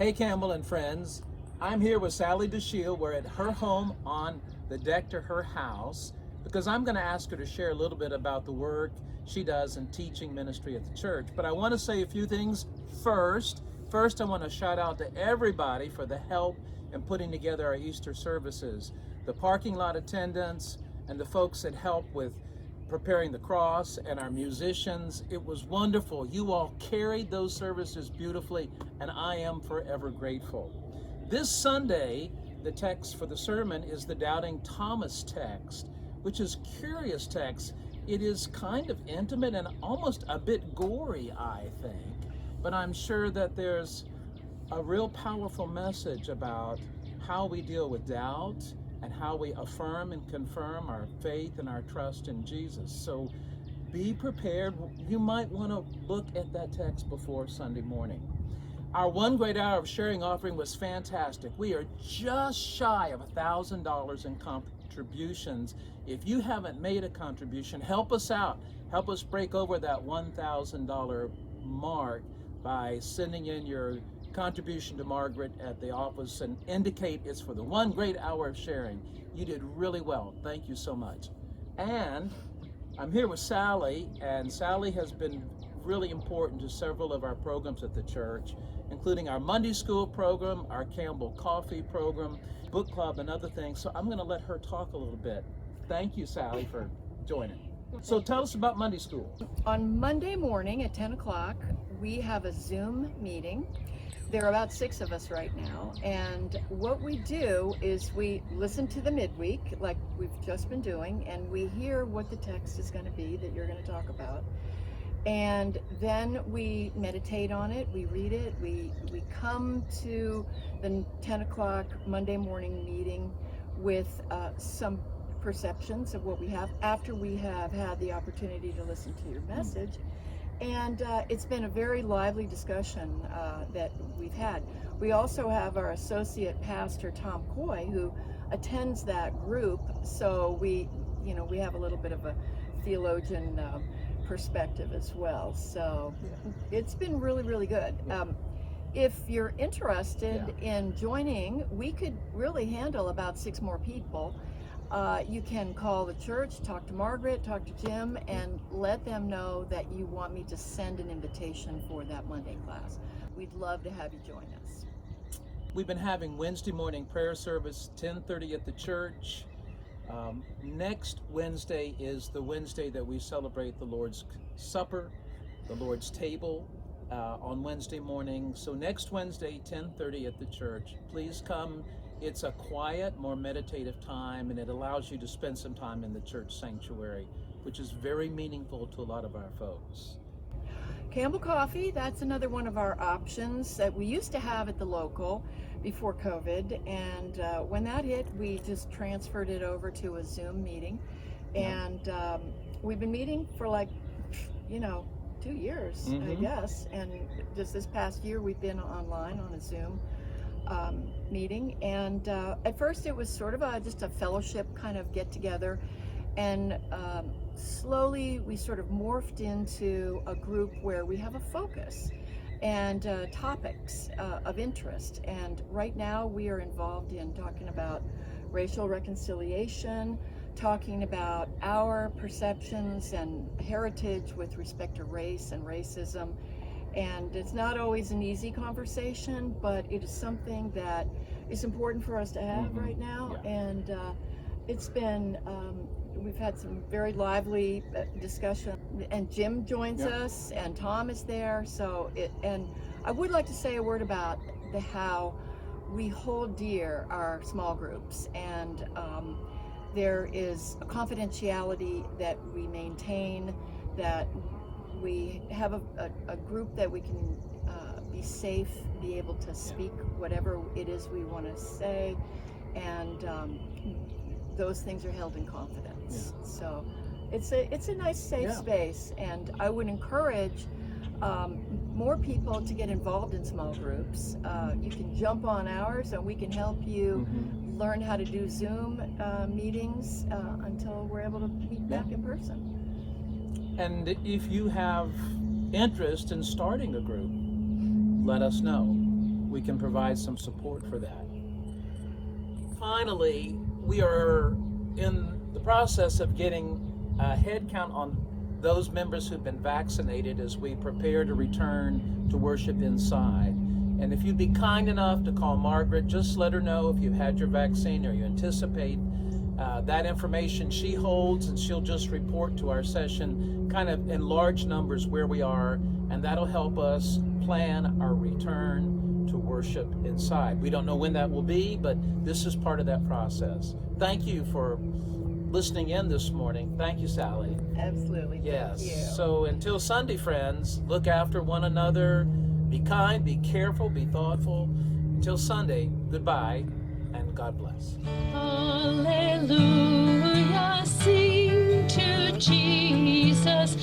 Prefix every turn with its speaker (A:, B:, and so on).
A: Hey Campbell and friends, I'm here with Sally DeShiel. We're at her home on the deck to her house because I'm going to ask her to share a little bit about the work she does in teaching ministry at the church. But I want to say a few things first. First, I want to shout out to everybody for the help in putting together our Easter services. The parking lot attendants and the folks that help with preparing the cross and our musicians. It was wonderful. You all carried those services beautifully, and I am forever grateful. This Sunday, the text for the sermon is the Doubting Thomas text, which is curious text. It is kind of intimate and almost a bit gory, I think, but I'm sure that there's a real powerful message about how we deal with doubt and how we affirm and confirm our faith and our trust in Jesus. So be prepared. You might want to look at that text before Sunday morning. Our one great hour of sharing offering was fantastic. We are just shy of $1,000 in contributions. If you haven't made a contribution, help us out. Help us break over that $1,000 mark by sending in your contribution to Margaret at the office and indicate it's for the one great hour of sharing. You did really well. Thank you so much. And I'm here with Sally, and Sally has been really important to several of our programs at the church, including our Monday school program, our Campbell coffee program, book club, and other things. So I'm going to let her talk a little bit. Thank you, Sally, for joining. So tell us about Monday school.
B: On Monday morning at 10 o'clock, we have a Zoom meeting. There are about 6 of us right now, and what we do is we listen to the midweek, like we've just been doing, and we hear what the text is going to be that you're going to talk about, and then we meditate on it, we read it, we come to the 10 o'clock Monday morning meeting with some perceptions of what we have after we have had the opportunity to listen to your message. And it's been a very lively discussion that we've had. We also have our associate pastor, Tom Coy, who attends that group. So we have a little bit of a theologian perspective as well. So it's been really, really good. If you're interested in joining, we could really handle about 6 more people. You can call the church, talk to Margaret, talk to Jim, and let them know that you want me to send an invitation for that Monday class. We'd love to have you join us.
A: We've been having Wednesday morning prayer service, 10:30 at the church. Next Wednesday is the Wednesday that we celebrate the Lord's Supper, the Lord's table on Wednesday morning. So next Wednesday, 10:30 at the church. Please come. It's a quiet, more meditative time, and it allows you to spend some time in the church sanctuary, which is very meaningful to a lot of our folks.
B: Campbell Coffee, that's another one of our options that we used to have at the local before COVID, and when that hit, we just transferred it over to a Zoom meeting, and we've been meeting for 2 years, I guess, and just this past year we've been online on a Zoom meeting, and at first it was sort of just a fellowship kind of get together, and slowly we sort of morphed into a group where we have a focus and topics of interest. And right now we are involved in talking about racial reconciliation, talking about our perceptions and heritage with respect to race and racism. And it's not always an easy conversation, but it is something that is important for us to have right now. And it's been, we've had some very lively discussion, and Jim joins us, and Tom is there. So and I would like to say a word about how we hold dear our small groups, and there is a confidentiality that we maintain, that we have a group that we can be safe, be able to speak whatever it is we want to say, and those things are held in confidence. So it's a nice safe space, and I would encourage more people to get involved in small groups. You can jump on ours, and we can help you learn how to do Zoom meetings until we're able to meet back in person.
A: And if you have interest in starting a group, let us know. we can provide some support for that. Finally, we are in the process of getting a head count on those members who've been vaccinated as we prepare to return to worship inside. And if you'd be kind enough to call Margaret, just let her know if you've had your vaccine or you anticipate. That information she holds, and she'll just report to our session kind of in large numbers where we are, and that'll help us plan our return to worship inside. We don't know when that will be, but this is part of that process. Thank you for listening in this morning. Thank you, Sally.
B: Absolutely.
A: Yes.
B: Thank you.
A: So until Sunday, friends, look after one another. Be kind, be careful, be thoughtful. Until Sunday, goodbye, and God bless.
C: Hallelujah, sing to Jesus.